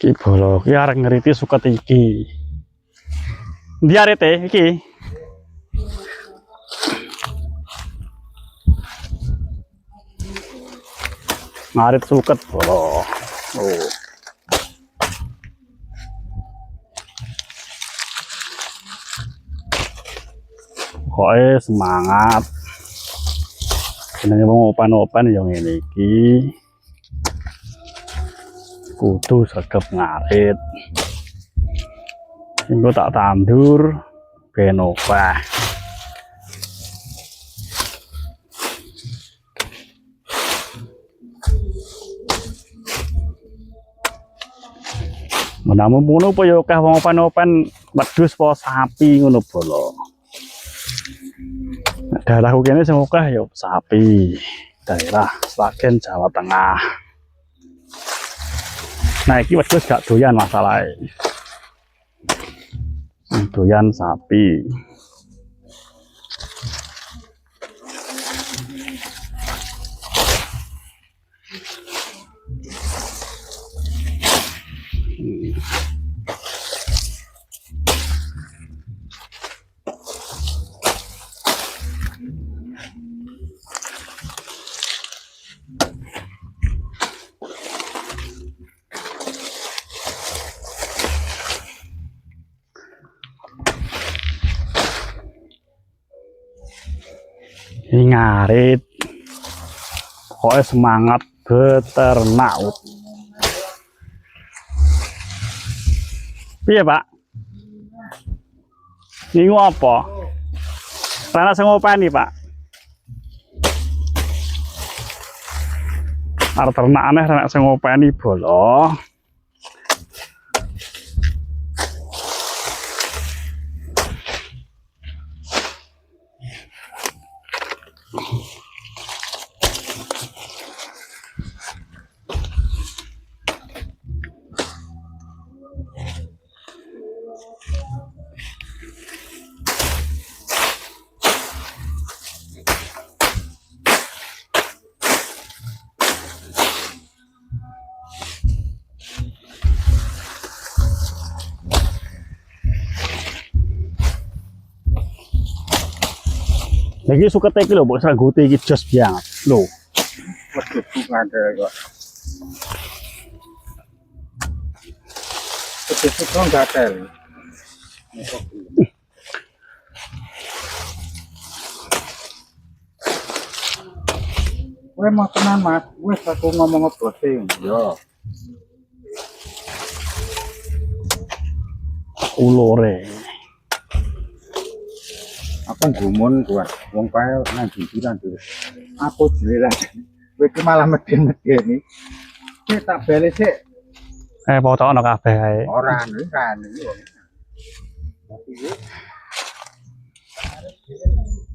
Iki bolok, iki arek ngeriti suket iki. Ndi arete iki? Ngarit suket bolok. Oh. Pokoknya semangat. Jenenge wong opan-opan yang ngene iki. Kudu sregep ngarit. Engko tak tandur ben obah. Menawa ngono apa ya akeh wong opan-opan wedhus apa sapi ngono bolo. Daerahku kene sing akeh ya sapi. Daerah Sragen Jawa Tengah. Nah, iki wedhus gak doyan masalahnya. Doyan sapi. Ini ngarit. Pokoknya semangat beternak. Iya Pak? Ini apa? Tanah sing ngopeni Pak? Arep ternak aneh tanah sing ngopeni bolo. Lagi suka teki lho, bos ranggote iki jos banget lho. Waduh, ada kok. Pedesnya kok nggak ada. Gue mau tenan mas, gue aku ngomong ngebosing, yo. Ulore. Aku gumun kuat, wong kae nang jiran dulu. Aku jeliran. Kowe iki malah medhen-medhen iki. Sik tak bali sik. Foto ana kabeh ae. Ora anu kan iki.